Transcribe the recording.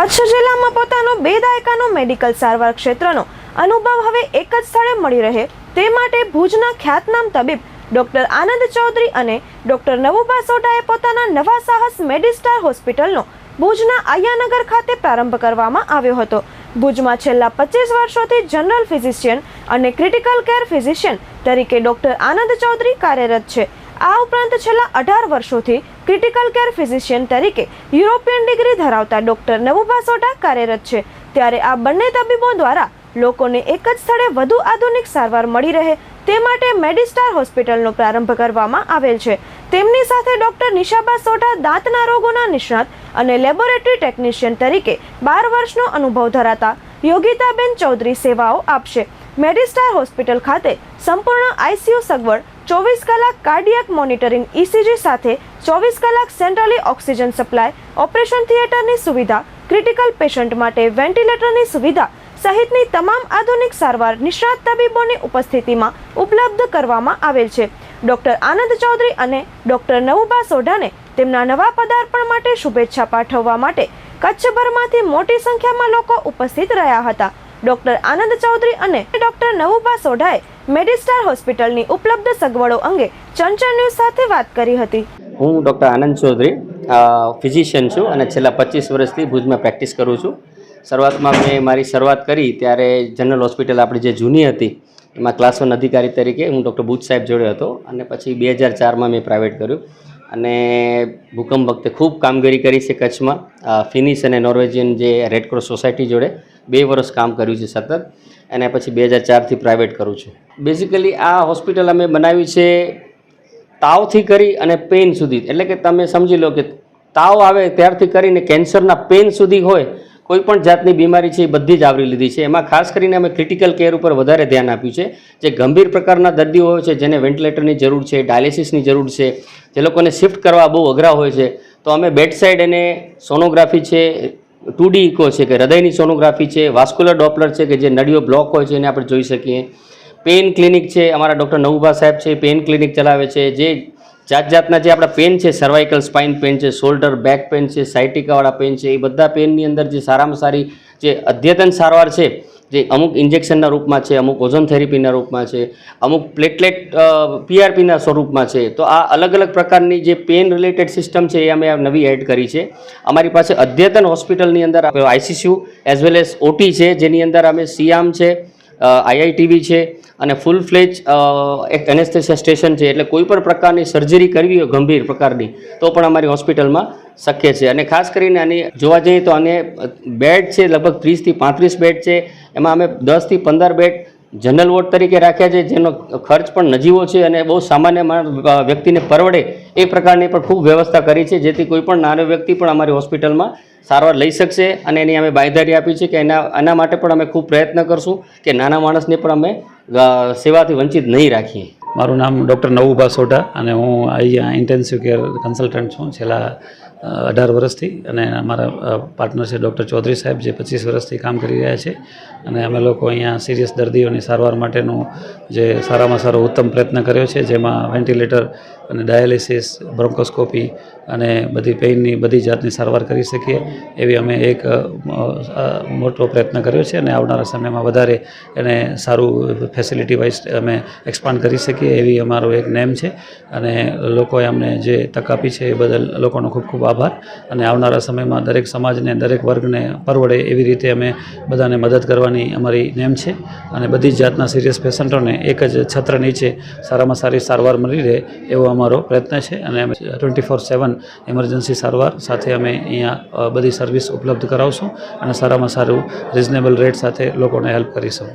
કચ્છ જિલ્લામાં પોતાનો 2 દાયકાનો મેડિકલ સારવાર ક્ષેત્રનો અનુભવ હવે એક જ સ્થળે મળી રહે તે માટે ભુજના ખ્યાતનામ તબીબ ડોક્ટર આનંદ ચૌધરી અને ડોક્ટર નવુભા સોઢાએ પોતાના નવા સાહસ મેડિસ્ટાર હોસ્પિટલનો ભુજના આયાનગર ખાતે પ્રારંભ કરવામાં આવ્યો હતો। ભુજમાં છેલ્લા 25 વર્ષોથી જનરલ ફિઝિશિયન અને ક્રિટિકલ કેર ફિઝિશિયન તરીકે ડોક્ટર આનંદ ચૌધરી કાર્યરત છે। આ ઉપરાંત છેલ્લા 18 વર્ષોથી ક્રિટિકલ કેર ફિઝિશિયન તરીકે યુરોપિયન ડિગ્રી ધરાવતા ડોક્ટર નવુભા સોઢા કાર્યરત છે। ત્યારે આ બંને તબીબો દ્વારા લોકોને એક જ સ્થળે વધુ આધુનિક સારવાર મળી રહે તે માટે મેડિસ્ટાર હોસ્પિટલનો પ્રારંભ કરવામાં આવેલ છે। તેમની સાથે ડોક્ટર નિશાબા સોઢા દાંતના રોગોના નિષ્ણાત અને લેબોરેટરી ટેકનિશિયન તરીકે 12 વર્ષનો અનુભવ ધરાવતા યોગિતાબેન ચૌધરી સેવાઓ આપશે। મેડિસ્ટાર હોસ્પિટલ ખાતે સંપૂર્ણ આઈસીયુ સગવડ, 24 કલાક કાર્ડિયાક મોનિટરિંગ ECG સાથે 24 કલાક સેન્ટ્રલી ઓક્સિજન સપ્લાય, ઓપરેશન થિયેટરની સુવિધા, ક્રિટિકલ પેશન્ટ માટે વેન્ટિલેટરની સુવિધા સહિતની તમામ આધુનિક સારવાર નિષ્ણાત તબીબોની ઉપસ્થિતિમાં ઉપલબ્ધ કરવામાં આવેલ છે। ડોક્ટર આનંદ ચૌધરી અને ડોક્ટર નવુભા સોઢાને તેમના નવા પદાર્પણ માટે શુભેચ્છા પાઠવવા માટે કચ્છભરમાંથી મોટી સંખ્યામાં લોકો ઉપસ્થિત રહ્યા હતા। ડોક્ટર આનંદ ચૌધરી અને ડોક્ટર નવુભા સોઢાએ મેડિસ્ટાર હોસ્પિટલની ઉપલબ્ધ સગવડો અંગે ચંચળ ન્યૂઝ સાથે વાત કરી હતી। હું ડોક્ટર આનંદ ચૌધરી ફિઝિશિયન છું અને છેલ્લા 25 વર્ષથી ભુજમાં પ્રેક્ટિસ કરું છું। શરૂઆતમાં મેં મારી શરૂઆત કરી ત્યારે જનરલ હોસ્પિટલ આપણી જે જૂની હતી એમાં ક્લાસ 1 અધિકારી તરીકે હું ડૉક્ટર બુચ સાહેબ જોડે હતો અને પછી 2004માં મેં પ્રાઇવેટ કર્યું અને ભૂકંપ વખતે ખૂબ કામગીરી કરી છે કચ્છમાં। ફિનિશ અને નોર્વેજિયન જે રેડક્રોસ સોસાયટી જોડે 2 વર્ષ કામ કર્યું છે સતત અને પછી 2004થી પ્રાઇવેટ કરું છું। બેઝિકલી આ હોસ્પિટલ અમે બનાવી છે તાવથી કરી અને પેઇન સુધી, એટલે કે તમે સમજી લો કે તાવ આવે ત્યારથી કરીને કેન્સરના પેઇન સુધી હોય કોઈ પણ જાતની બીમારી છે એ બધી જ આવરી લીધી છે। એમાં ખાસ કરીને અમે ક્રિટિકલ કેર ઉપર વધારે ધ્યાન આપ્યું છે। જે ગંભીર પ્રકારના દર્દીઓ હોય છે જેને વેન્ટિલેટરની જરૂર છે, ડાયાલિસિસની જરૂર છે, જે લોકોને શિફ્ટ કરવા બહુ અઘરા હોય છે, તો અમે બેડ સાઇડ એને સોનોગ્રાફી છે, 2D ઇકો છે કે હૃદયની સોનોગ્રાફી છે, વાસ્ક્યુલર ડોપલર છે કે જે નળીઓ બ્લોક હોય છે એને આપણે જોઈ શકીએ, પેઇન ક્લિનિક છે, અમારા ડૉક્ટર નવુભા સાહેબ છે પેઇન ક્લિનિક ચલાવે છે। જે જાતના જે આપણા પેન છે, સર્વાઇકલ સ્પાઇન પેન છે, શોલ્ડર બેક પેન છે, સાયટિકાવાળા પેન છે, એ બધા પેનની અંદર જે સારામાં સારી જે અદ્યતન સારવાર છે, જે અમુક ઇન્જેક્શનના રૂપમાં છે, અમુક ઓઝોન થેરેપીના રૂપમાં છે, અમુક પ્લેટલેટ PRPના સ્વરૂપમાં છે, તો આ અલગ અલગ પ્રકારની જે પેન રિલેટેડ સિસ્ટમ છે એ અમે નવી એડ કરી છે। અમારી પાસે અદ્યતન હોસ્પિટલની અંદર ICU as well as OT છે, જેની અંદર અમે સિયામ છે, IITV છે અને ફૂલ ફ્લેજ એક એનેસ્થેસિયા સ્ટેશન છે, એટલે કોઈ પણ પ્રકારની સર્જરી કરવી હોય ગંભીર પ્રકારની તો પણ અમારી હોસ્પિટલમાં શક્ય છે। અને ખાસ કરીને આની જોવા જઈએ તો આને બેડ છે લગભગ 30થી 35 બેડ છે, એમાં અમે 10થી 15 બેડ જનરલ વોર્ડ તરીકે રાખ્યા છે, જેનો ખર્ચ પણ નજીવો છે અને બહુ સામાન્ય વ્યક્તિને પરવડે એ પ્રકારની પણ ખૂબ વ્યવસ્થા કરી છે, જેથી કોઈ પણ નાનો વ્યક્તિ પણ અમારી હોસ્પિટલમાં સારવાર લઈ શકશે। અને એની અમે બાંયધરી આપી છે કે એના માટે પણ અમે ખૂબ પ્રયત્ન કરશું કે નાના માણસને પણ અમે સેવાથી વંચિત નહીં રાખીએ। મારું નામ ડૉક્ટર નવુભા સોઢા અને હું અહીંયા ઇન્ટેન્સિવ કેર કન્સલ્ટન્ટ છું છેલ્લા 18 વર્ષથી, અને અમારા પાર્ટનર છે ડૉક્ટર ચૌધરી સાહેબ જે 25 વર્ષથી કામ કરી રહ્યા છે। અને અમે લોકો અહીંયા સિરિયસ દર્દીઓની સારવાર માટેનું જે સારામાં સારો ઉત્તમ પ્રયત્ન કર્યો છે, જેમાં વેન્ટિલેટર અને ડાયાલિસિસ, બ્રોન્કોસ્કોપી અને બધી પેઇનની બધી જાતની સારવાર કરી શકીએ એવી અમે એક મોટો પ્રયત્ન કર્યો છે અને આવનારા સમયમાં વધારે એને સારું ફેસિલિટી વાઇઝ અમે એક્સપાન્ડ કરી શકીએ એવી અમારો એક નેમ છે। અને લોકોએ અમને જે તક આપી છે એ બદલ લોકોનો ખૂબ ખૂબ આભાર। અને આવનારા સમયમાં દરેક સમાજને, દરેક વર્ગને પરવડે એવી રીતે અમે બધાને મદદ કરવાની અમારી નેમ છે અને બધી જ જાતના સિરિયસ પેશન્ટોને એક જ છત્ર નીચે સારામાં સારી સારવાર મળી રહે એવો અમારો પ્રયત્ન છે। અને 24/7 ઇમરજન્સી સારવાર સાથે અમે અહીંયા બધી સર્વિસ ઉપલબ્ધ કરાવશું અને સારામાં સારું રિઝનેબલ રેટ સાથે લોકોને હેલ્પ કરીશું।